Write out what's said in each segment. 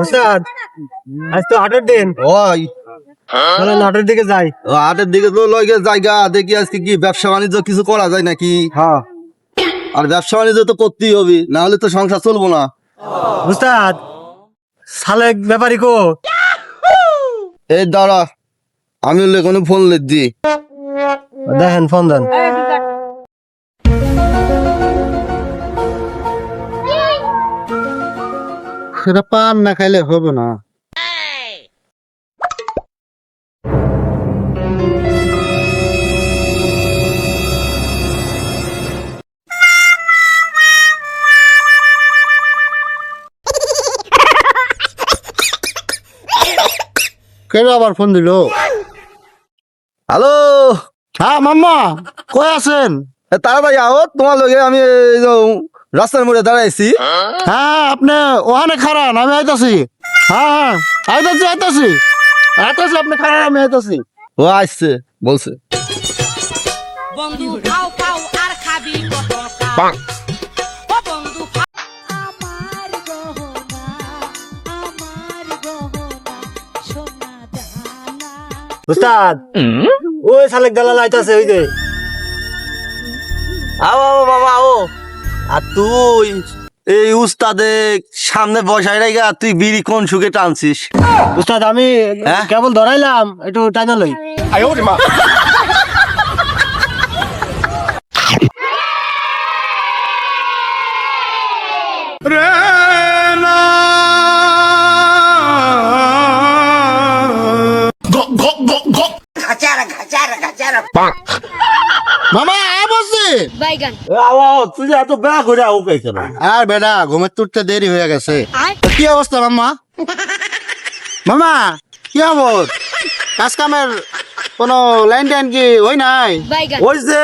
উস্তাদ আজ তো হাটের দিন, ওই চলেন হাটের দিকে যাই। হাটের দিকে তো লগে জায়গা দেখি আজকে কি ব্যবসা বাণিজ্য কিছু করা যায় নাকি। হ্যাঁ আর ব্যবসা বাণিজ্য তো করতেই হবে, না হলে তো সংসার চলবো না। উস্তাদ সালেক ব্যাপারী কো? এই দাঁড়া, আমি হলে কোনো ফোন লিখছি। দেখেন ফোন দেন। সেটা পান না খাইলে হবে না। কেন আবার ফোন দিল? হ্যালো, হ্যাঁ মাম্মা, কই আছেন? তাড়াতাড়ি আও, তোমার লগে আমি এই যে রাস্তার মোড়ে দাঁড়াইছি। হ্যাঁ আপনি ওখানে খারান, আমি আইতাছি। হ্যাঁ আইতাছি আইতাছি আইতাছি, আপনি খারান, আমি আইতাছি। ও আসছে, বলছে। বন্ধু খাও খাও আর খাবি কত খাও ও বন্ধু খাও। আমার গহনা সোনা দানা। উস্তাদ ওই সালেক দালাল আইতাছে, ওই যে। আও আও বাবা আও। আর তুই এই উস্তাদে সামনে বসাই রাইগা তুই বিড়ি কোন সুখে টানছিস? উস্তাদ আমি হ্যাঁ? কেবল ধরাইলাম, একটু টাইনা লই। মামা আয় বসছি। বাইগান আও আও, তুই যে এত বেয়া করে আও কে কেন? আর বেটা ঘুমের তুলতে দেরি হয়ে গেছে। আয় তো কি অবস্থা মাম্মা? মামা কি খবর? কাজ কামের কোনো লাইন টাইন কি ওই নাই? বাইগান ওই যে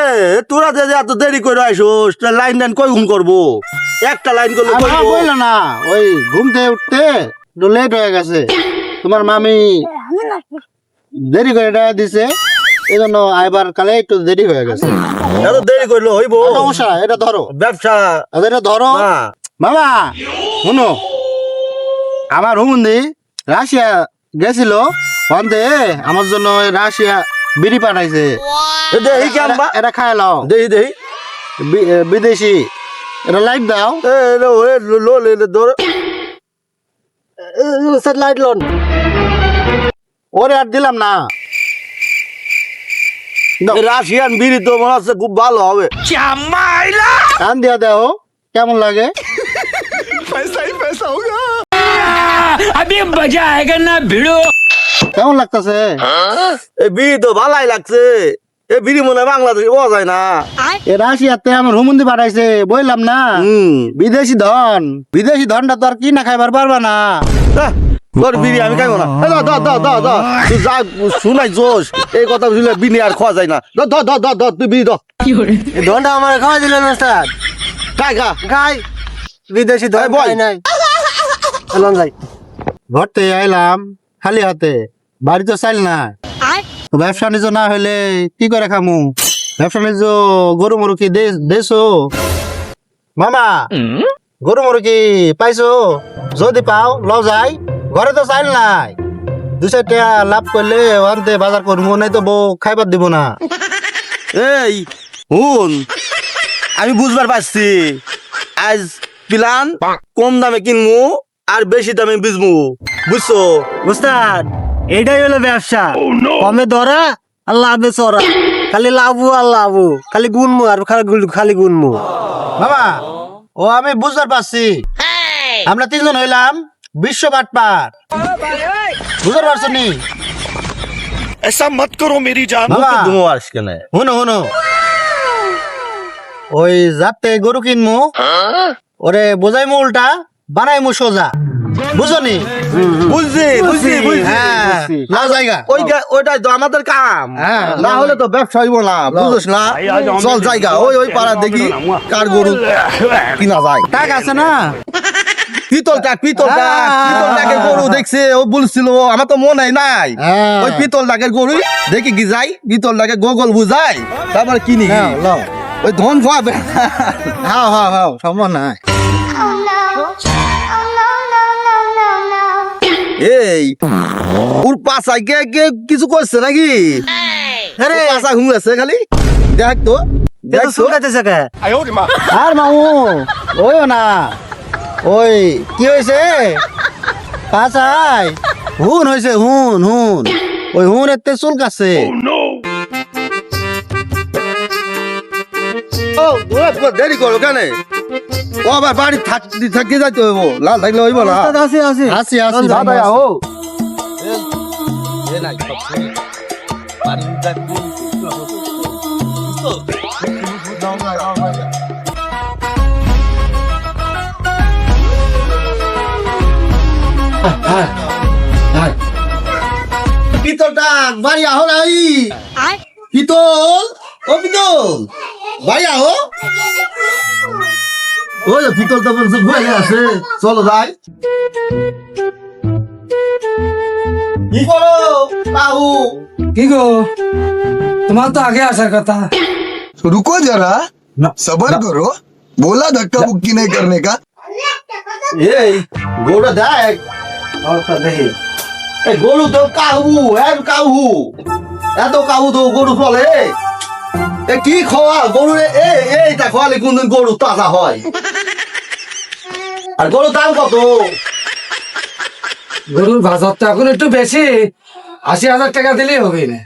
তোরা যে এত দেরি করে আইসোস, লাইন লাইন কই ঘুম করবো? একটা লাইন করলে আমার কইবো। বললো না, ওই ঘুম থেকে উঠতে একটু লেট হয়ে গেছে। তোমার মামি দেরি করে ডাকা দিছে, এই জন্য আইবার কালে একটু দেরি হয়ে গেছে। এত দেরি করলে হইবো? সমস্যা, এটা ধরো, ব্যবসা এটা ধরো। না। মামা শুনো, আমার হুমন্দি রাশিয়া গেছিল, বন্ধে আমার জন্য ওই রাশিয়া বিড়ি পাঠাইছে। এ দেহি কেমবা? এটা খাই লাও, দেহি দেহি। বিদেশি। এটা লাইট দাও। এ লো এ লো লে ধর। উস্তাদ লাইট লোন। ওরে আর দিলাম না। এই রাশিয়ান বিড়ি তো মনে হচ্ছে খুব ভালো হবে। কান দিয়া দাও, কেমন লাগে? কেমন লাগতেছে? এই বিড়ি তো ভালাই লাগছে। এই বিড়ি মনে হয় বাংলাদেশে পাওয়া যায় না। আয় এ রাশিয়াতে আমার হুমন্দি পাঠাইছে, বললাম না। বিদেশি ধন, বিদেশি ধনটা তো আর কি না খাইবার পারবা না। আহ, তোর বিড়ি আমি খাইবো না। এ দাও দাও দাও দাও দাও। তুই যা শুনাই জোশ, এই কথা শুনলে বিড়ি আর খাওয়া যায় না। দাও দাও দাও দাও দাও, তুই বিড়ি দাও। এই ধনটা আমার খাওয়াই দিলেন উস্তাদ। খাই খা। খাই বিদেশি ধন এই বল। খাই নাই। চলুন যাই। ঘর থেকে আইলাম খালি হাতে, বাড়ি তো চাইল না। আয় ব্যবসা বাণিজ্য না হইলে কি করে খামু? ব্যবসা বাণিজ্য গরু মরু কি দেছো? মামা গরু মরু কি পাইছো? যদি পাও লও যাই, ঘরে তো চাইল নাই। 2-4 টাকা লাভ করলে আনতে বাজার করবো, নাই তো বউ খাইবার দিব না। এই হুন, আমি বুঝবার পারছি। আজ প্লান কম দামে কিনবো আর বেশি দামে বেচবো, বুঝছো? উস্তাদ এইটাই হলো ব্যবসা। কমে ধরা আর লাভে চড়া। খালি লাভু আর লাভু, খালি গুনমু আর খালি গুনমু। মামা ও আমি বুঝবার পারছি, আমরা 3 জন হইলাম বিশ্ব বাটপার। বুঝতে পারছো নি? ऐसा मत करो मेरी जान। বাবা তুমি আস কেন? শুনো শুনো, ওই যাতে গরু কিনমু, ওরে বোঝাইমু উল্টা, বানাইমু সোজা। বুঝনি? বুঝছি বুঝছি বুঝছি। হ্যাঁ না জায়গা ওইটাই তো আমাদের কাম। হ্যাঁ, না হলে তো ব্যবসা হইব না, বুঝছ না? চল জায়গা ওই পাড়া দেখি কার গরু কিনা যায়। টাকা আছে না? পিতল টাকের গরু দেখছে, ও বলছিল, আমার তো মনে নাই। হ্যাঁ। ওই পিতল টাকের গরু দেখি কি যাই, পিতল টাকে গোগল বুঝাই, তারপর কিনি। হ্যাঁ, লও। ওই ধন পাবে। হ্যাঁ হ্যাঁ হ্যাঁ, সম্ভব নাই। Oh no, oh no, no, no, no, no. এই ওর পাশায় কে কে কিছু করছে নাকি আরে পাশা ঘুম আছে খালি দেখ তো দেখ তো চুলকাতেছে কে? আর মামু ওইও না ওই কি হয়েছে পাছাই হুন হয়েছে হুন হুন ওই হুন এতে চুলকাছে ও ওরা তোমার দেরি করো কেন ও আবার বাড়ি থাকি যাইতে হইব লাল থাকলে হইব না আসি আসি আসি আসি দাদা ও পিতলটা বাড়ি আহ নাই আয় পিতল ও পিতল বাড়ি আহ ওই পিতল তো বলছে ঘুরে আসে চলো যাই কি করো বাবু কি গো তোমার তো আগে আসার কথা रुको जरा सबर करो बोला धक्का मुक्की नहीं करने का এই গরুটা দেখ দেখি এই গরু তো কাহু কাহু এত কাহু তো গরু চলে এ কি খাওয়া গরু এইটা খাওয়ালে কোনদিন গরু তাজা হয় আর গরুর দাম কত গরুর বাজার তো এখন একটু বেশি ৮০,০০০ টাকা দিলেই হবে না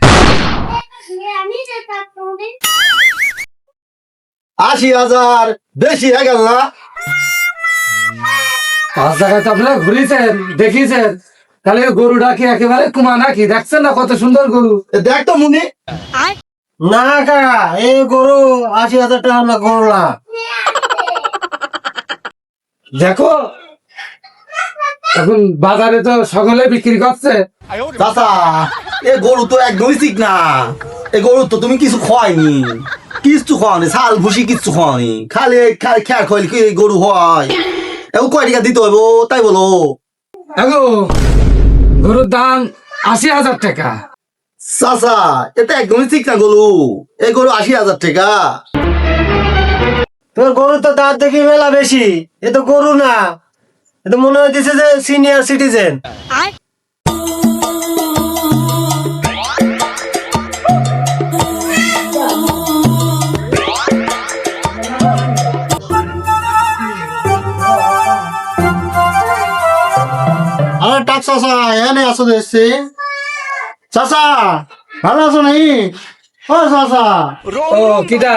৮০,০০০ বেশি হয়ে গেল না ৫ জায়গায় তো আপনারা ঘুরিয়েছেন দেখিয়েছেন তাহলে গরুটা কি একেবারে কুমা নাকি দেখছেন না কত সুন্দর গরু এ দেখ তো মুনি আয় না কাকা এই গরু ৮০,০০০ টাকা না গরু না দেখো এখন বাজারে তো সকলে বিক্রি করছে চাচা এ গরু তো একদমই ঠিক না এ গরু তো তুমি কিছু খাওয়াইনি কিছু খাওয়ানি ছাল ভুসি কিছু খাওয়ানি খালি খালি খেয়ার খাইলে কি এই গরু হয় এখন কয় টাকা দিতে হইব তাই বলো এগো গরুর দাম ৮০,০০০ টাকা চাচা এটা একদমই ঠিক না গরু এই গরু ৮০,০০০ টাকা তোর গরু তো দাঁত দেখি মেলা বেশি এ তো গরু না এ তো মনে হইতেছে যে সিনিয়র সিটিজেন আয় আরে টাক চাচা এনে আছো দেখছি চাচা ভালো আছো নাই ও চাচা ও কিটা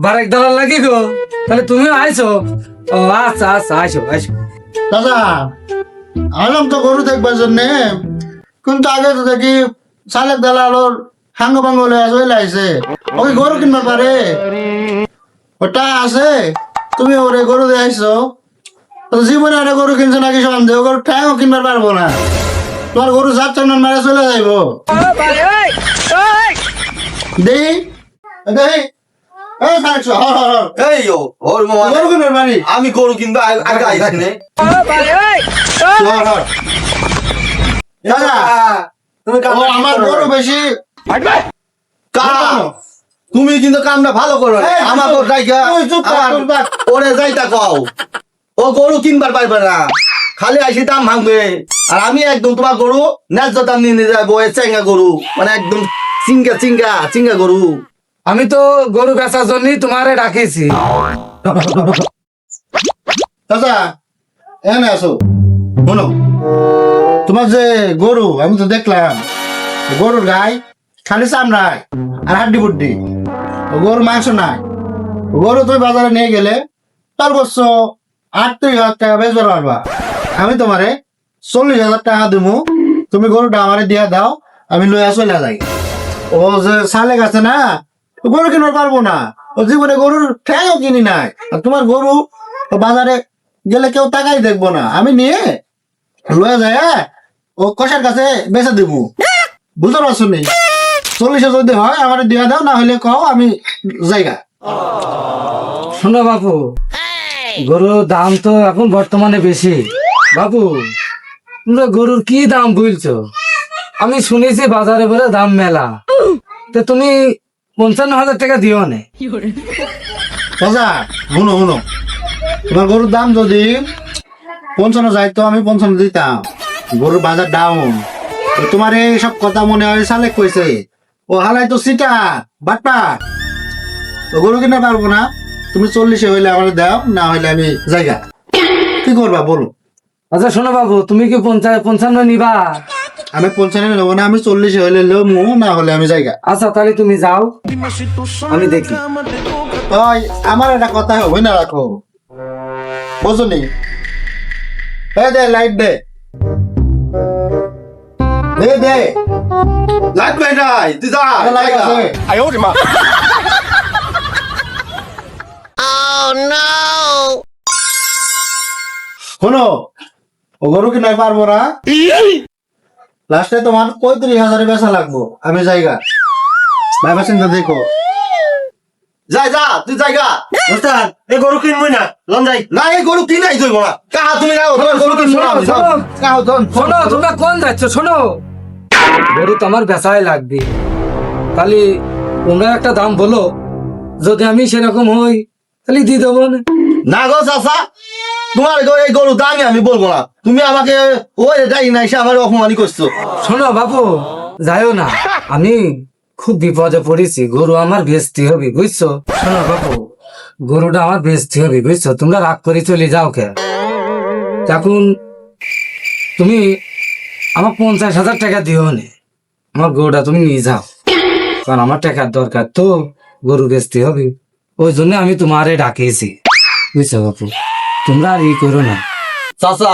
বারেক দালাল লাগি গো তাহলে তুমিও আইছো ও আচ্ছা আচ্ছা আইসো আইসো চাচা আলাম তো গরু দেখবার জন্য কিন্তু আগে তো দেখি চালেক দালালোর হাঙ্গ ভাঙ্গ চলে আইছে ওই গরু কিনবার পারে ওটা আছে তুমি ওরে গরু দিয়ে আইছো তো জীবনে একটা গরু কিনছো নাকি সন্দেহ গরু ঠ্যাংও কিনবার পারবো না তোমার গরু সাত চার মারে চলে যাইবো দেহি দেহি এই থাকছো এই ও ওর মামা গরু কিনবার পারি আমি গরু কিনবো আগে আইছি নে দাদা তুমি ও আমার গরু বেশি কা তুমি কিন্তু কামটা ভালো করো এই, আমার চুপ, জায়গা তুই চুপ থাক, চুপ থাক। ওরে যাইতা কও ও গরু কিনবার পারবে না খালি আইসি দাম ভাঙবে আর আমি একদম তোমার গরু ন্যায্য দাম নিয়ে যাবো এ চেঙ্গা গরু মানে একদম চিঙ্গা চিঙ্গা চিঙ্গা গরু আমি তো গরু বেচার জন্যই তোমারে ডাকিছি চাচা এনে আসো শোনো তোমার যে গরু আমি তো দেখলাম গরুর গায়ে খালি চামড়ায় আর হাড্ডি বুড্ডি গরুর মাংস নাই গরু তুমি বাজারে নিয়ে গেলে সর্বোচ্চ ৩৮,০০০ টাকা বেচবার পারবা আমি তোমারে ৪০,০০০ টাকা দিব তুমি গরুটা আমারে দিয়া দাও আমি লইয়া চলে যাই ও যে সালেক আছে না ও গরু কিনতে পারবো না ও জীবনে গরুর ঠ্যাংও কিনি নাই আর তোমার গরু ও বাজারে গেলে কেউ টাকাই দেখবো না আমি নিয়ে লয়ে যায় ও কষার কাছে বেচে দিব বুঝতে পারছো নি ৪০ যদি হয় আমার দিয়া দাও না হলে কও আমি জায়গা শোনো বাপু গরুর দাম তো এখন বর্তমানে বেশি বাপু তোমরা গরুর কি দাম বলছো আমি শুনেছি বাজারে বলে দাম মেলা তো তুমি ৫৫,০০০ টাকা দিও না চাচা শুনো শুনো তোমার গরুর দাম যদি ৫৫ যাইতো আমি ৫৫ দিতাম গরুর বাজার ডাউন। তোমার এই সব কথা মনে হয় সালেক কইছে। ও হালাই তো সিটা বাটপা, তো গরু কিনা পারবো না। তুমি 40 হইলে আমার দাও, না হইলে আমি জায়গা। কি করবা বলো? আচ্ছা শোনো বাবু, তুমি কি 55 নিবা? আমি 55 নেবো না, আমি 40 হইলে লমু, না হলে আমি জায়গা। আচ্ছা তাহলে তুমি যাও, আমি দেখি। ওই আমার একটা কথা হবে না, রাখো বুঝলি? দে লাইট দে, দে দে লাইট ভাই নাই, তুই যা লাইট আছে। 哎呦我的妈！ শোনো, ও গরু কিনা পারবো না, লাস্টে তোমার 35,000 বেচা লাগবো, আমি জায়গা। ভাইবা চিন্তা দেখো। যাই যা, তুই জায়গা। ওস্তাদ এই গরু কিনবই না, লন যাই। না এই গরু কিনাই যাইব না। কাহা তুমি যাও, তোমার গরু কিনবো না আমি, যাও। কাহা ধন। শোনো, তোমরা কোন যাচ্ছ? শোনো, গরু তো আমার বেচাই লাগবে, তাহলে তোমরা একটা দাম বলো, যদি আমি সেরকম হই তাহলে দিয়ে দেবো না। না গো চাচা, তোমার এই গরু দামি আমি বলবো না। তুমি আমাকে ওই যাই না এসে আমার অপমানি করছো। শোনো বাবু, যাইও না, আমি খুব বিপদে পড়েছি, গরু আমার বেচতে হবে বুঝছো। শোনো বাবু, গরুটা আমার বেচতে হবে বুঝছো, তোমরা রাগ করে চলে যাও কে। এখন তুমি আমার 50,000 টাকা দিও নে, আমার গরুটা তুমি নিয়ে যাও, কারণ আমার টাকার দরকার তো, গরু বেচতে হবে, ওই জন্য আমি তোমারে ডাকিয়েছি বুঝছো বাবু, তোমরা আর ই করো না। চাচা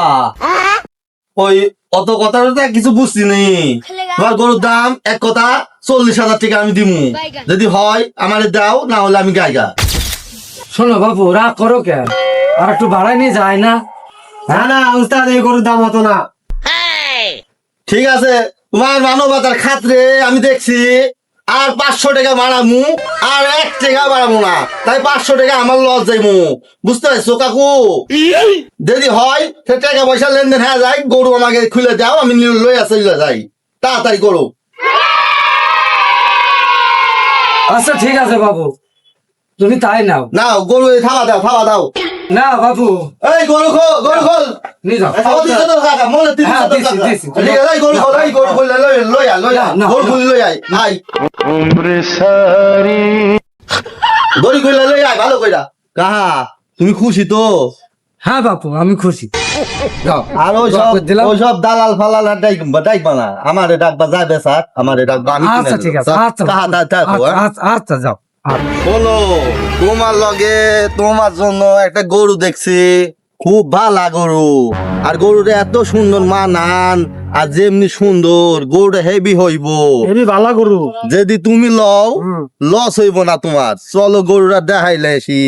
ওই অত কথা কিছু বুঝছি নি। তোমার গরুর দাম এক কথা 40,000 টাকা আমি দিমু, যদি হয় আমারে দাও, না হলে আমি গাইগা। শোনো বাবু, রাগ করো কেন, আর একটু বাড়াই নিয়ে যায় না? না না ওস্তাদ, এই গরুর দাম হতো না। ঠিক আছে, তোমার মানবতার খাতরে আমি দেখছি আর 500 টাকা বাড়ামু, আর 1 টাকা বাড়ামু না, তাই 500 টাকা আমার লস যাইমু, বুঝতে পারছো কাকু? যদি হয় সে টাকা পয়সা লেনদেন হয়ে যায়, গরু আমাকে খুলে দাও, আমি লই আসে যাই, তাড়াতাড়ি করো। আচ্ছা ঠিক আছে বাবু, তুমি তাই নাও। নাও গরু থাবা দাও, থাবা দাও। না বাবু, এই গরু খোল, গরু খোল। নিয়ে যাও। খাওয়া দিছো তো কাকা, মনে তিরিশ হ্যাঁ, হাজার দিছি, টাকা। দিছি। ঠিক আছে, এই গরু খোল, এই গরু খুললে লই আয়, না, গরু খুললে লই আয়, আয়। গরু খুললে লই আয়, ভালো কইরা। কাহা তুমি খুশি তো? হ্যাঁ বাবু, আমি খুশি। যাও, আর ওই সব দালাল ফালাল আর ডাকবা না, আমারে ডাকবা, যাবে স্যার আমারে ডাকবা, আমি কিনে আচ্ছা ঠিক আছে, দেব। আচ্ছা কাহা দেখো, হ্যাঁ? আচ্ছা যাও। শোনো, তোমার লগে তোমার জন্য একটা গরু দেখছি, খুব ভালো গরু, আর গরুটা এত সুন্দর মানান, আর যেমনি সুন্দর গরুটা হেভি হইব। এই বালা গরু। যদি তুমি লও, লস হইব না তোমার। চলো গরুটা দেখাইলে আসি।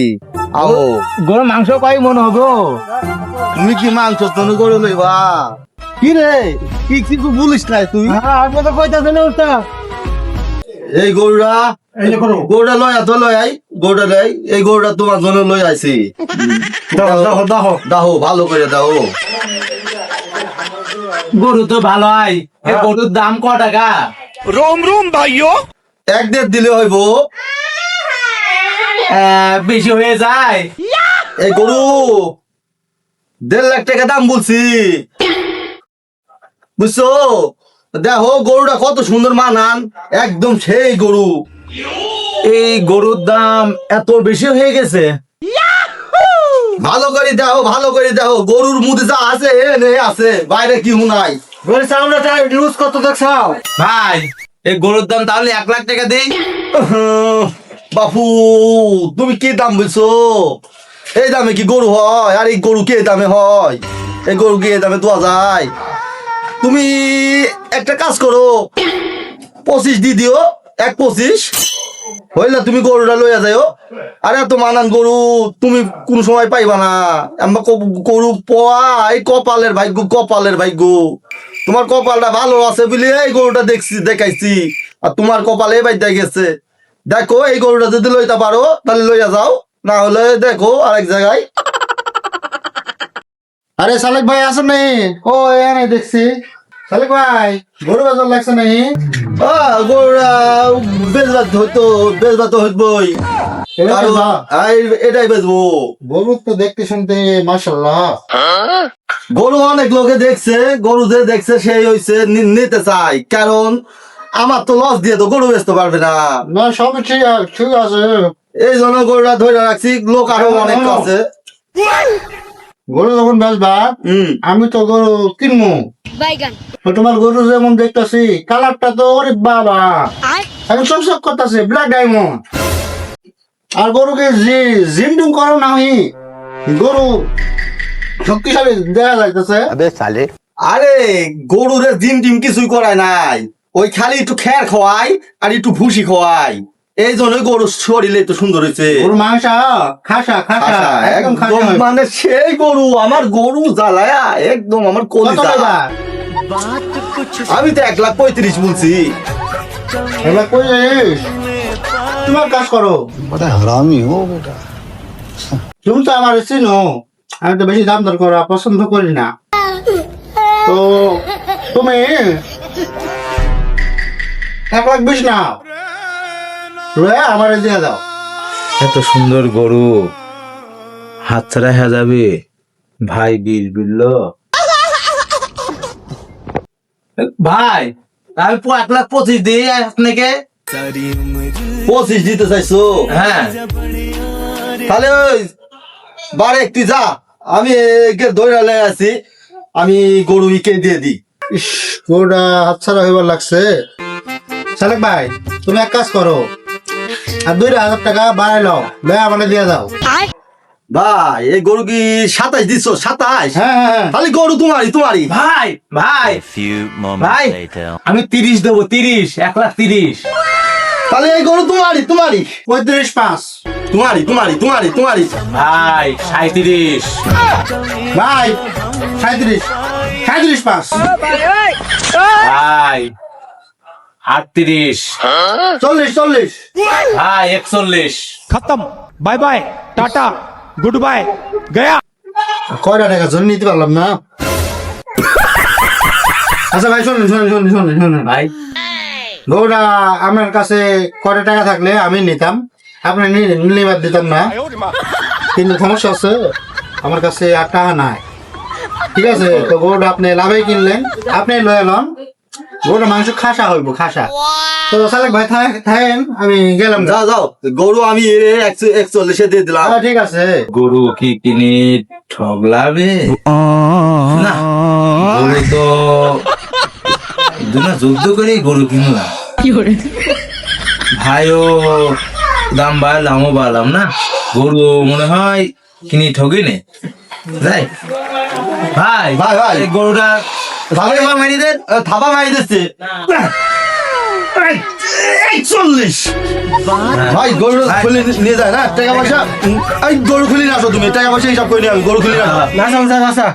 আও গরু মাংস পাই মনে হবো। তুমি কি মাংস তুমি গরু লইবা? কি রে, কি কিছু বলিস নাই তুই? আমি তো কইতাছি না উস্তাদ। এই গরুটা, এই যে গরু। গরুটা লই আতো, লই আই গরুটা লই, এই গরুটা তোমার জন্য লই আইছি। দাও দাও দাও। দাও ভালো করে দাও। গরু তো ভালো হয়, এই গরুর দাম ক টাকা? रोम रोम भाइयों 1.5 দিলে হইব। বেশি হয়ে যায়। এই গরু 1.5 লাখ টাকা দাম বলছি, বুঝছো? দেখো গরুটা কত সুন্দর মানান, একদম সেই গরু। এই গরুর দাম এত বেশি হয়ে গেছে? ভালো করে দেখো, ভালো করে দেখো, গরুর মধ্যে যা আছে এনে আছে, বাইরে কি নাই। গরুর চামড়াটা লুজ কত দেখছাও? ভাই, এই গরুর দাম তাহলে 1 লাখ টাকা দেই। বাপু তুমি কি দাম বলছো? এই দামে কি গরু হয়? আর এই গরু কি এই দামে হয়? এই গরু কি এই দামে দেওয়া যায়? তুমি একটা কাজ করো, 25 দিয়ে দিও, 1.25 হইলে তুমি গরুটা লইয়া যাও। আরে এত মানান গরু তুমি কোন সময় পাইবা না। আমরা গরু পাওয়া এই কপালের ভাগ্য, কপালের ভাগ্য। তোমার কপালটা ভালো আছে বলে এই গরুটা দেখাইছি, আর তোমার কপালে বাইতে গেছে। দেখো এই গরুটা যদি লইতে পারো তাহলে লইয়া যাও, না হলে দেখো আরেক জায়গায়। আরে সালেক ভাই আসেন নাই? ও এনে দেখছি। তাহলে ভাই গরু বাজার লাগছে নাই গরুরা বেচবা তো হইবই কারণ এটাই বেচবো। গরু তো দেখতে শুনতে মাশাআল্লাহ। গরু অনেক লোকে দেখছে, গরু যে দেখছে সেই হইছে নিতে চাই, কারণ আমার তো লস দিয়ে তো গরু বেচতে পারবে না। না সবই ঠিক আছে। এই জন্য গরুটা ধরে রাখছি, লোক আরো অনেক আছে। গরু যখন বেচবা আমি তো গরু কিনবো। তো তোমার গরু যেমন দেখতেছি কালারটা তো ওরে বাবা আমি চকচক করতেছে ব্ল্যাক ডায়মন্ড। আর গরুকে জিমডুম করো না গরু শক্তিশালী দেখা যাইতেছে। আরে গরুরে ডিম টিম কিছুই করায় নাই, ওই খালি একটু খ্যার খাওয়াই আর একটু ভুসি খাওয়াই, এই জন্য গরুর শরীরে একটু সুন্দর হয়েছে। গরু মাংস খাসা খাসা একদম খাসা একদম মানে সেই গরু, আমার গরু জ্বালায়া একদম আমার কলিজা। আমি তো 1,35,000 বলছি। এবার কই যাইস? তোমার কাজ করো। बड़ा हरामी हो बेटा। তুমি তো আমার চিনো, আমি তো বেশি দাম দর করা পছন্দ করি না। তো তুমি 1,20,000 নাও, লয়ে আমার দিয়ে দাও। এত সুন্দর গরু হাত ছাড়া হয়ে যাবে ভাই, বিল বিললো ভাই। আমি 1,25,000 দিই আপনাকে। 25 দিতে চাইছো? হ্যাঁ তাহলে ওই বারে একটু যা, আমি একে দৌড়ালে আছি, আমি গরু ইকে দিয়ে দিই। ইস, গরুটা হাতছাড়া হইবার লাগছে। সালেক ভাই তুমি এক কাজ করো, আর 2,000 টাকা বাড়াই লও, লয়ে আমার দিয়ে দাও। ভাই এই গরু কি 27 দিচ্ছ? 27? হ্যাঁ হ্যাঁ তাহলে গরু তোমারই। ভাই ভাই ভাই আমি 30 দেবো, 30, 1,30,000। তাহলে এই গরু তোমারই 35,500। তোমারই। ভাই 37। ভাই 37,500। ভাই 38। 40। ভাই 41। खत्म, bye bye, tata, goodbye, गया। কয়টা টাকা জন্য নিতে পারলাম না। আচ্ছা ভাই শোনেন ভাই গরুটা আমার কাছে কয়টা টাকা থাকলে আমি নিতাম, আপনি নিলে দিতাম না, কিন্তু সমস্যা আছে আমার কাছে আর টাকা নাই। ঠিক আছে, তো গরুটা আপনি লাভে কিনলেন, আপনি লয়ে এলাম, গরুটা মাংস খাসা হইব খাসা। তো সালেক ভাই থাকেন, আমি গেলাম। যাও গরু আমি 41 দিয়ে দিলাম। ঠিক আছে। গরু কি কিনে ঠগলাবে না, গরু তো দুনা যুদ্ধ করে গরু কিনলাম। ভাইও দাম বাড়লাম, ও বাড়লাম না, গরু মনে হয় কিনি ঠগি নে যাই। ভাই ভাই। এই গরুটা মারি দেন। থাবা মারি দিচ্ছে। 41 ভাই গরু খুলে নিয়ে যায় না টাকা পয়সা। এই গরু খুলে নিয়ে আসো তুমি, টাকা পয়সা হিসাব করে নিয়ে আমি গরু খুলে নিয়ে আসো।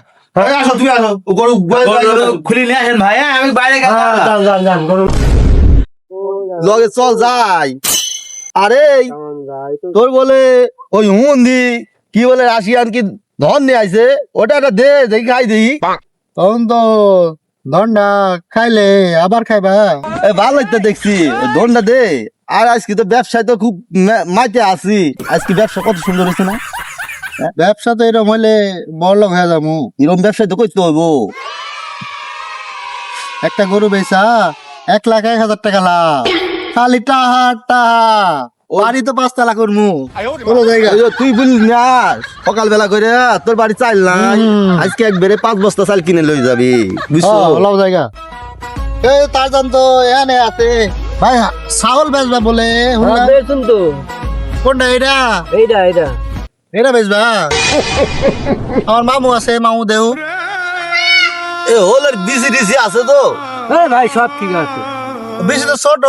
আসো তুমি আসো, গরু খুলি নিয়ে আসেন ভাই, হ্যাঁ, আমি বাইরে গেলাম। লগে চল যাই। আরে তোর বলে ওই হুন্দি কি বলে রাশিয়ান কি ধন নিয়ে আইছে, ওটা একটা দে দেখি খাই দিই। তখন তো দন্ডা খাইলে আবার খাইবা। ভালো লাগতে দেখছি, ধনটা দে। আর আজকে তো ব্যবসায় তো খুব মাইতে আছি, আজকে ব্যবসা কত সুন্দর হয়েছে না। ব্যবসা তো এরকম হইলে বড়লোক হয়ে যাবো। এরকম ব্যবসায় তো করতে হইব। একটা গরু বেচা 1,01,000 টাকা লাভ, খালি টাহা বাড়ি তো 5 তালা করমু কোনো জায়গা। ওই যে তুই বলিস না সকালবেলা করে তোর বাড়ি চাল নাই, আজকে একবারে 5 বস্তা চাল কিনে লই যাবি, বুঝছো? লাভ জায়গা। এই তার জান তো এখানে আছে ভাই, ছাগল বেচবা বলে বেচুন তো। কোনটা? এটা বেচবা? আমার মামু আছে, মামু দেও। এ হলের ডিসি ডিসি আছে তো? ভাই সব ঠিক আছে। বেশি তো ছোট।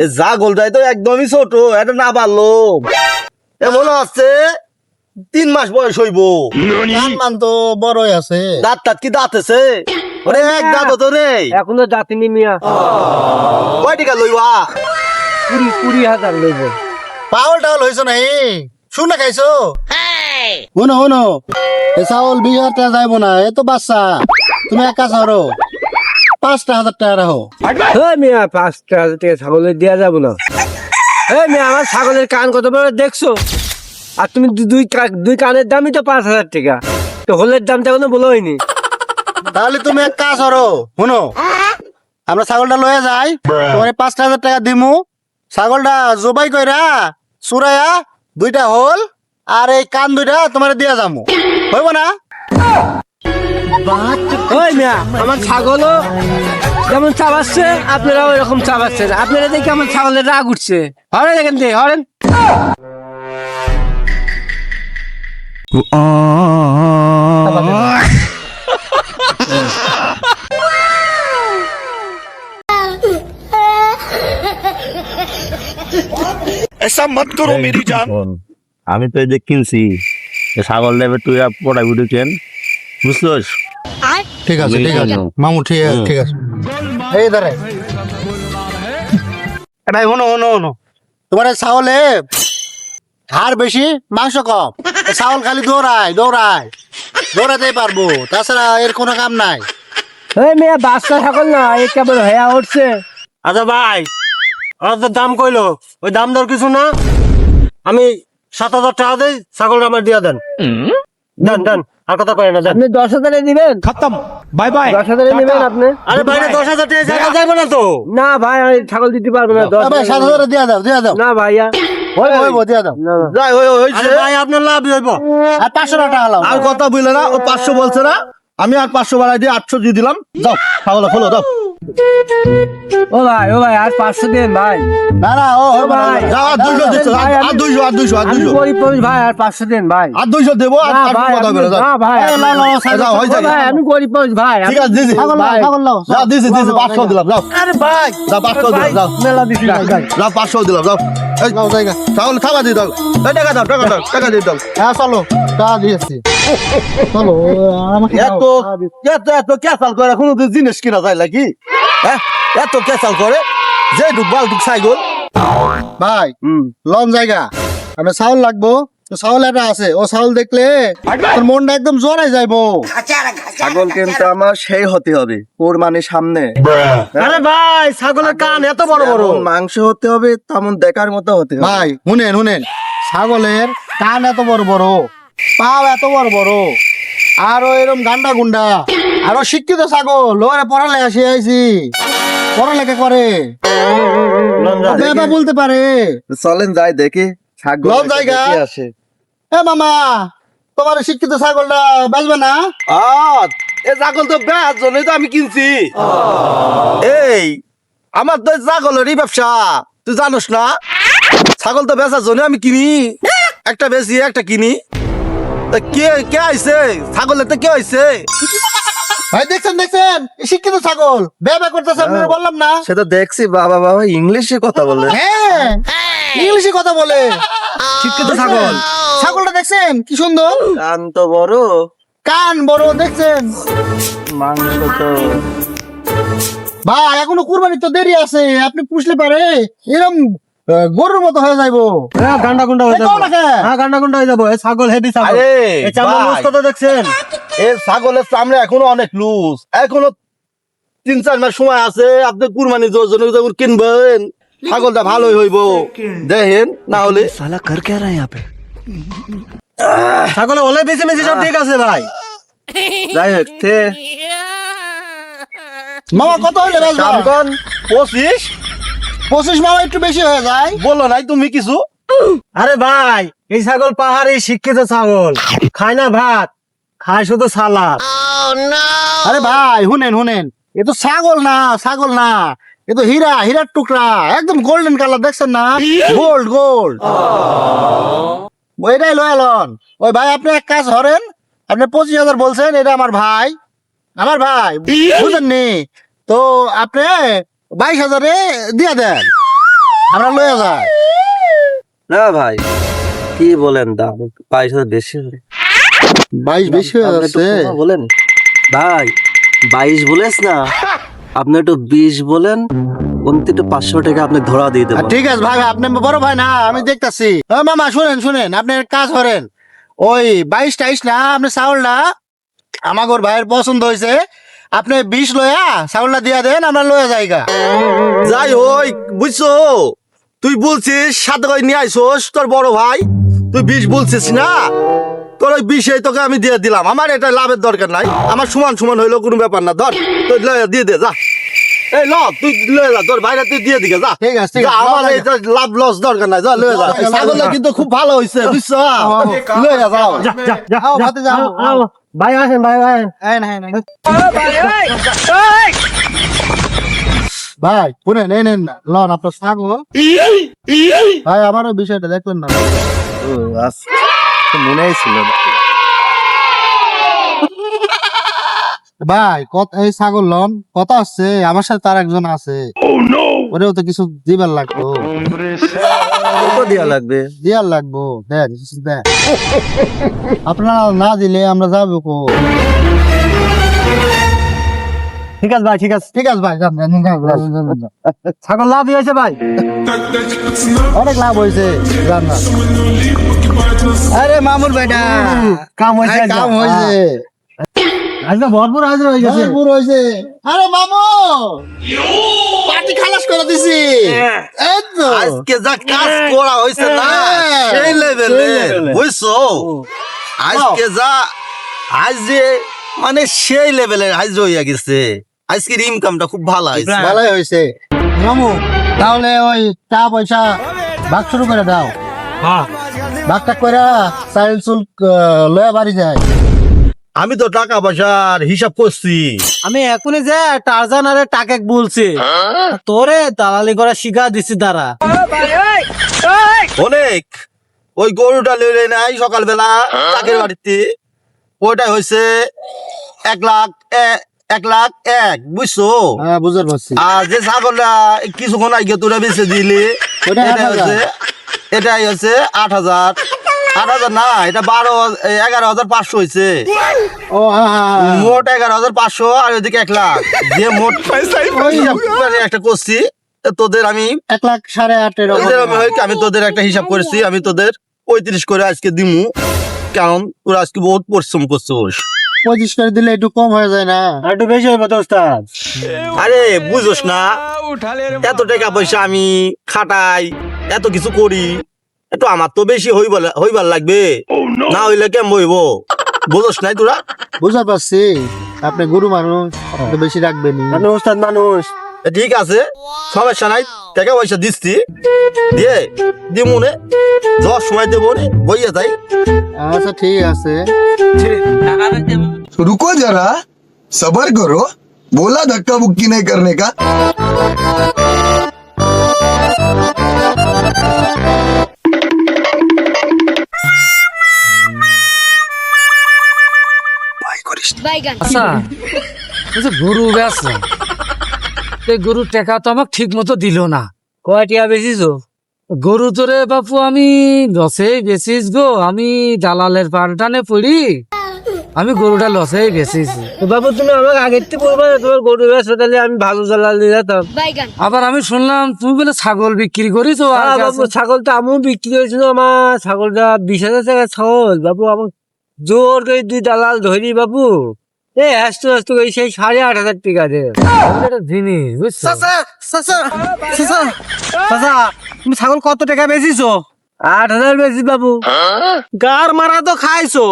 এ ছাগলটাই তো একদমই ছোট, এটা না পারলো এ মনে হচ্ছে 3 মাস বয়স হইব। মান তো বড়ই আছে। দাঁত টাত কি দাঁতেছে? ওরে এক দাঁত তো রে, এখনো জাতিনি মিয়া। কয় টাকা লইবা? 20,000 লইব। পাওয়াল টাওয়াল হয়েছ নাই? শুনে খাইছো? শুনো এ চাউল 20,000 টাকা যাইব না, এ তো বাচ্চা। তুমি এক কাজ করো, 5,000 টাকা রাখো। মিয়া 5,000 টাকা ছাগলের দেওয়া যাবো না। মিয়া আমার ছাগলের কান কত বড় দেখছো? আর তুমি দুই কানের দামই তো 5,000 টাকা, তো হলের দামটা কোনো বলো হয়নি। তাহলে তুমি এক কাজ করো, শুনো, আমরা ছাগলটা লয়ে যাই, তোমার 5,000 টাকা দিমু। ছাগলটা জবাই কইরা চুরাইয়া 2টা হোল আর এই কান 2টা তোমার দিয়া যামু, হইব না? ওই মিয়া আমার ছাগলও যেমন চাবাচ্ছে আপনারাও এরকম চাবাচ্ছেন। আপনারা দেখে আমার ছাগলের রাগ উঠছে। হরেন এখান থেকে হরেন। আমি তো এই যে কিনছি ছাগল দেবে তুই পড়াই উঠেছেন, বুঝলোস? ঠিক আছে ঠিক আছে মামু, ঠিক আছে ঠিক আছে। এই দাঁড়াই, এটাই শোনো শোনো শোনো, তোমার এই ছাগলে হাড় বেশি মাংস কম, এই ছাগল খালি দৌড়াতেই পারবো, তাছাড়া এর কোনো কাম নাই। ওই মিয়া বাচ্চা ছাগল না, এই কেবল হেয়া উঠছে। আচ্ছা ভাই, আমার তো দাম কইলো, ওই দাম দর কিছু না, আমি 7,000 টাকা দেই, ছাগলটা আমার দিয়া দেন। দেন আর কথা কয় না, দেন। আপনি 10,000 দিবেন? खत्म, बाय बाय। 10,000 দিবেন আপনি? আরে ভাই 10,000 টাকা ছাগল যাইবো না তো। না ভাই আমি ছাগল দিতে পারবো না। 7,000 দিয়া দাও না ভাইয়া, হইব দিয়া দাও। যাই আরে ভাই আপনার লাভ হইব। আর 500 টাকা লাও। আর কথা বললে না, ও 500 বলছে না, আমি আর 500 বাড়াই দিয়ে 800 দিয়ে দিলাম। যাও ছাগল খোলো, দাও। ও ভাই আর 500 দেন ভাই। না না ও হইব না। ভাই, যাও আর 200 দিচ্ছ, আর 200 আমি গরিব মানুষ ভাই, আর 500 দেন ভাই। আর 200 দেবো, আর না 800 ভাই, কথা আপনি- বলে, যাও। না ভাই, এই লাও, লাও, ছাগল, যাও, হয়ে ও যাবে। ভাই, আমি গরিব মানুষ ভাই। ঠিক আছে, দিছি। ছাগল লাও, ছাগল লাও। যাও, দিছি 500 দিলাম, যাও। আরে ভাই যাও 500 দিলাম, যাও। মেলা দিছি যাও 500 দিলাম, যাও। এই লাও জায়গা। ছাগল খাবার দিয়ে দাও। এই টাকা দাও, টাকা দিয়ে দাও। হ্যাঁ চলো, টাকা দিয়েছি। চলো আমাকে এত ক্যাসাল করে কোনো জিনিস কিনা যায় নাকি? হ্যাঁ, এত ক্যাসাল করে যে ডুবাল ডুব ছাগল। ভাই লন জায়গা, আমরা চাউল লাগবো, তো চাউল একটা আছে, ও চাউল দেখলে তোর মনটা একদম জোরাই যাইবো। ছাগল কিন্তু আমার সেই হতে হবে কোরবানির সামনে। আরে ভাই ছাগলের কান এত বড় বড়। যেমন মাংস হতে হবে তেমন দেখার মতো হতে হবে। ভাই শুনেন, ছাগলের কান এত বড় বড়, পাও এত বড় বড়, আরো এরকম গান্ডা গুন্ডা, আরো শিক্ষিত ছাগল, ওরে পড়ালেখা শিখাইছি, পড়ালেখা করে, বাবা বলতে পারে। চলেন যাই দেখি ছাগল লন জায়গা। আসে। এ মামা, তোমার শিক্ষিত ছাগলটা বেচবে না? এ ছাগল তো বেচ জন্যই তো আমি কিনছি। এই আমার তো ছাগলেরই ব্যবসা, তুই জানোস না? ছাগল তো বেচার জন্য আমি কিনি, একটা বেশি একটা কিনি। তা কে আইছে ছাগলের, তো কে আইছে? ভাই দেখছেন এই শিক্ষিত ছাগল ব্যবহার করতেছে, আপনারা বললাম না? সেটা দেখছি, বাবা ইংলিশে কথা বলে। হ্যাঁ ইংলিশে কথা বলে, শিক্ষিত ছাগল। ছাগলটা দেখছেন কি সুন্দর, কান তো বড়, কান বড়, দেখছেন? মাংস তো। ভাই এখনো কুরবানির তো দেরি আছে, আপনি পুষলে পারে এরকম গরুর মতো হয়ে যাইবো। হ্যাঁ গান্ডা গুন্ডা হয়ে এই যাবো। কও না কে? হ্যাঁ গান্ডা গুন্ডা হয়ে যাবো। এই ছাগল হেভি ছাগল। আরে এই চামড়া ভাই, লুজ কত দেখছেন? এই ছাগলের চামড়া এখনো অনেক লুজ, এখনো 3-4 মাস সময় আছে। আপনি কুরবানি জন্য যখন কিনবেন ছাগলটা ভালোই হইব, দেখেন না হলে। ছাগলে হলে বেশি বেশি সব ঠিক আছে ভাই। যাই হোক, মামা কত হইলে বেচবা? দামগণ 25 25 মামা একটু বেশি হয়ে যায়। বললো নাই তুমি কিছু? আরে ভাই এই ছাগল পাহাড়ি শিক্ষিত ছাগল, খায় না ভাত, খায় শুধু সালাদ। আরে ভাই শুনেন, এ তো ছাগল না, এ তো হীরার টুকরা, একদম গোল্ডেন কালার, দেখছেন না? গোল্ড। এটাই লয়ালন। ওই ভাই আপনি এক কাজ করেন, আপনি 25,000 বলছেন, এটা আমার ভাই বুঝেননি তো, আপনি 22,000-এ দিয়া দেন, আমরা লয়ে যাই। না ভাই কি বলেন, দাম 22,000 বেশি হলে। 22 বেশি হয়ে যাচ্ছে। বলেন ভাই, 22 বলেছ না, আপনি একটু 20 বলেন, অন্তিত 500 টাকা আপনি ধরা দিয়ে দেবেন। ঠিক আছে ভাই, আপনি বড় ভাই না, আমি দেখতাছি। মামা শুনেন, আপনি এক কাজ করেন, ওই 22-23 না, আপনি চাউলটা আমাগর ভাইয়ের পছন্দ হয়েছে, আপনি 20 লয়া ছাগলটা দিয়া দেন, আমরা লয়া যাইগা। যাই হই বুঝছো, তুই বলছিস 7 করে নিয়ে আইসোস তোর বড় ভাই, তুই 20 বলছিস না, তোর ওই 20 তোকে আমি দিয়ে দিলাম। আমার এটা লাভের দরকার নাই, আমার সমান সমান হইলো কোনো ব্যাপার না। ধর তুই লয়া দিয়ে দে যা। এই ল তুই লয়ে যা, তোর ভাইরা তুই দিয়ে দিকে যা। ঠিক আছে, ঠিক যা, আছে, আমার এটা লাভ লস দরকার নাই, যা লয়ে যা। ছাগলটা কিন্তু খুব ভালো হইছে বুঝছো, লয়ে যা যাও। যাও ভাতে যাও। ভাই আসেন, ভাই ভাই। ভাই শুনেন, এই নেন না লন আপনার ছাগল। ভাই আমারও বিষয়টা দেখলেন না? মনে ছিল ভাই এই ছাগল লন, কথা হচ্ছে আমার সাথে তার একজন আছে, ওরেও তো কিছু দিবার লাগবো। দেওয়া লাগবে। দিয়ার লাগবো, দেন দেন। আপনারা না দিলে আমরা যাবো কো? ঠিক আছে ভাই, ঠিক আছে। ঠিক আছে ভাই, যান, যান, যান, যান, যান, যান। ছাগল লাভ হয়েছে ভাই। অনেক লাভ হয়েছে, যান না। আরে মামুর বেটা, কাম হয়েছে, কাম হয়েছে, আজকে ভরপুর হাজির হয়ে গেছে। ভরপুর হয়েছে। আরে মামু, পার্টি খালাস করে দিছি। এই তো আজকে যা কাজ করা হয়েছে না, সেই লেভেলে বুঝছো। আজকে যা আজ যে মানে সেই লেভেলের আজ হইয়া গেছে। আজকের ইনকামটা খুব ভালো হয়েছে। ভালোই হয়েছে মামু। তাহলে ওই টাকা পয়সা ভাগ শুরু করে দাও। হ্যাঁ, ভাগটা করে চাইল চুল লয়া বাড়ি যায়। আমি তো টাকা পয়সার হিসাব করছি। আমি এখনই যে টারজান আরে টাকে বলছি, তোরে দালালি করা শিখা দিছি তারা। অনেক ওই গরুটা লইলে নাই সকালবেলা চাকের বাড়িতে, ওইটা হয়েছে 1,00,000 বুঝছো। হ্যাঁ বুঝতে পারছি। আর যে ছাগলটা কিছুক্ষণ আগে তোরা বেঁচে দিলি, ওটা এটাই হচ্ছে 8,000। 8,000 না, এটা 11,500 হয়েছে। ও হ্যাঁ হ্যাঁ, মোট 11,500 আর ওইদিকে 1,00,000 যে মোট হিসাব করে একটা করছি। তোদের আমি 1,08,500 আমি তোদের একটা হিসাব করেছি, আমি তোদের 35 করে আজকে দিমু, কারণ তোরা আজকে বহুত পরিশ্রম করছিস। 25 করে দিলে একটু কম হয়ে যায় না? আর একটু বেশি হইব তো ওস্তাদ। আরে বুঝোস না, এত টাকা পয়সা আমি খাটাই, এত কিছু করি, একটু আমার তো বেশি হইবার লাগবে, না হইলে কেমন হইব, বুঝোস নাই তোরা। বুঝতে পারছি, আপনি গরু মানুষ, একটু বেশি রাখবেনি। আপনি ওস্তাদ মানুষ। ঠিক আছে, সমস্যা নাই, টাকা পয়সা দিচ্ছি, দিয়ে দিমুনে যাওয়ার সময় দেবো রে, বইয়া যাই। আচ্ছা ঠিক আছে। रुको जरा, सबर करो, बोला धक्का मुक्की नहीं करने का। আচ্ছা, ওই যে গরু বেচলাম, এই গরুর টাকা তো আমাকে ঠিক মতো দিল না। কয়টিয়া বেশিছো? গরু তো রে বাপু আমি লসেই বেচিস গো, আমি দালালের পাল্টানে পড়ি, আমি গরুটা লসেই বেচিছি। বাবু তুমি আমাকে আগের থেকে বলবা না, তোমার গরু ব্যবসা, তাহলে আমি ভালো জ্বালাল দিয়ে যেতাম। আবার আমি শুনলাম তুমি বলে ছাগল বিক্রি করিস। বাবু ছাগলটা আমিও বিক্রি হয়েছিল, আমার ছাগলটা 20,000 টাকা ছাগল। বাবু আমার জোর করে 2 দালাল ধরি বাবু, এই হাসতে হাসতে ওই সেই 8,500 টাকা দে একটা জিনিস বুঝছো। চাচা তুমি ছাগল কত টাকা বেচিছো? 8,000 বেশি বাবু। গার মারা তো খাইছো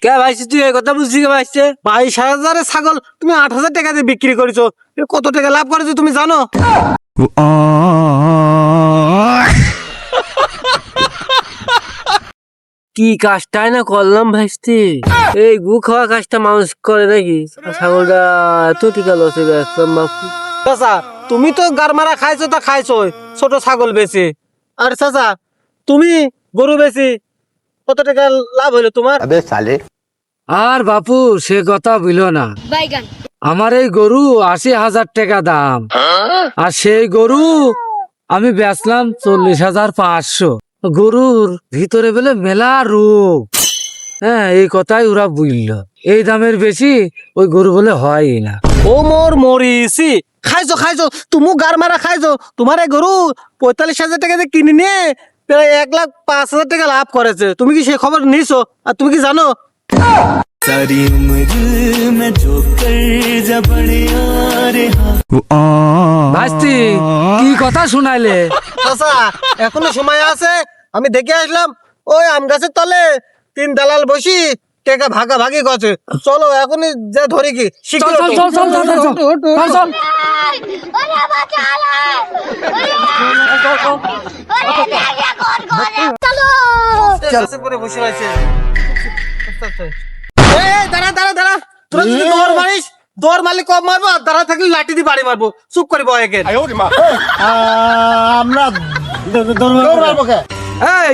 কে ভাইছি, তুই এই কথা বুঝছি কে ভাইছে? 22,000 ছাগল তুমি 8,000 টাকা দিয়ে বিক্রি করেছো, কত টাকা লাভ করেছো তুমি জানো? কি কাজটাই না করলাম ভাইস্তি, এই গু খাওয়া কাজটা মানুষ করে নাকি? ছাগলটা এত টিকা লসে বেচলাম বাপু। চাচা তুমি তো গার মারা খাইছো, তা খাইছো ছোট ছাগল বেচে, আর চাচা তুমি গরু বেচি কত টাকা লাভ হইলো তোমার? আর বাপু সে কথা বুঝলো না, আমার এই গরু 80,000 টাকা দাম, আর সেই গরু আমি বেচলাম 40,500। গরুর ভিতরে বলে মেলা রোগ, হ্যাঁ এই কথাই ওরা বুঝলো, এই দামের বেশি ওই গরু বলে হয় না। ও মোর মরিছি, খাইছো খাইছো তুমি গার মারা খাইছো। তোমার এই গরু 45,000 টাকা দিয়ে কিনে নিয়ে প্রায় 1,05,000 টাকা লাভ করেছে। তুমি কি সে খবর নিছো? আর তুমি কি জানো? ভাস্তি কি কথা শুনাইলে? চাচা এখনো সময় আছে, আমি দেখে আসলাম ওই আম গাছের তলে 3 দালাল বসি টাকা ভাগাভাগি করছে। চলো এখনই যে ধরি কি চল চল চল চল চল চল চল চল গাছের পরে বসে রয়েছে। দাঁড়া দাঁড়া দাঁড়া, তোরা যদি দৌড় মারিস, দৌড় মারলে কম মারবো, আর দাঁড়া থাকলে লাঠি দিয়ে বাড়ি মারবো। চুপ করে বয় একে। আমরা দৌড় মারবো কে? এই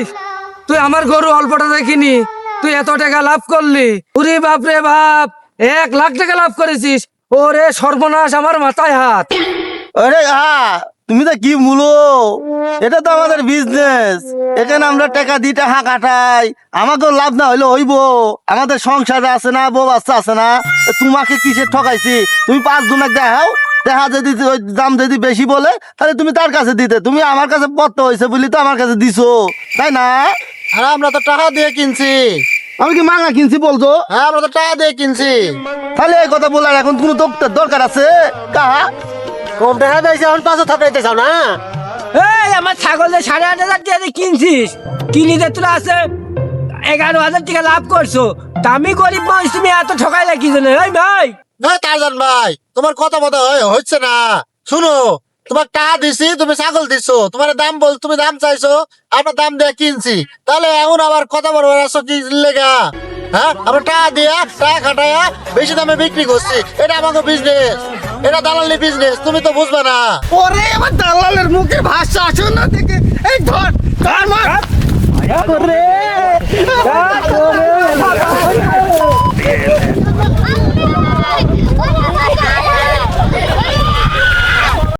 তুই আমার গরু অল্পটা দেখিনি, তুই এত টাকা লাভ করলি। ওরে বাপ রে বাপ, 1 লাখ টাকা লাভ করেছিস। ওরে সর্বনাশ, আমার মাথায় হাত। আরে তুমি তো কি মূলো, এটা তো আমাদের বিজনেস, এখানে আমরা টাকা দিই, টাকা কাটাই, আমাকেও লাভ না হইলে হইব। আমাদের সংসার আছে না, বউ বাচ্চা আছে না, তোমাকে কিসের ঠকাইছি? তুমি 5 জনক দেখাও, দেখা যদি ওই দাম যদি বেশি বলে তাহলে তুমি তার কাছে দিতে, তুমি আমার কাছে পত্র হয়েছে বলি তো আমার কাছে দিছো, তাই না? আর আমরা তো টাকা দিয়ে কিনছি। আমি কি মাঙা কিনছি বলছো? হ্যাঁ আমরা তো টাকা দিয়ে কিনছি। তাহলে এই কথা বলার এখন কোনো দরকার আছে? কাহা কম টাকা দিয়েছি, এখন 500 থাপড়াইতে চাও না? এই আমার ছাগলের 8,500 টাকা দিয়ে কিনছিস, কিনিতে তোরা আছে 11,000 টাকা লাভ করছো। তা আমি গরিব মানুষ, তুমি এত ঠকাইলে কি জন্য? এই ভাই না তারজান ভাই, তোমার কথা মতো হচ্ছে না। শুনো, তোমার টাকা দিছি, তুমি ছাগল দিছো, তোমার দাম তুমি দাম চাইছো, আমরা দাম দিয়ে কিনছি, তাহলে এখন আবার কথা বলবার আসো কি লেগা? হ্যাঁ, আমরা টাকা দিয়া টাকা খাটাইয়া বেশি দামে বিক্রি করছি, এটা আমাকে বিজনেস, এটা দালালি বিজনেস, তুমি তো বুঝবে না। ওরে আমার দালালের মুখের ভাষা শোনা থেকে এই ধর ধর মার। ওরে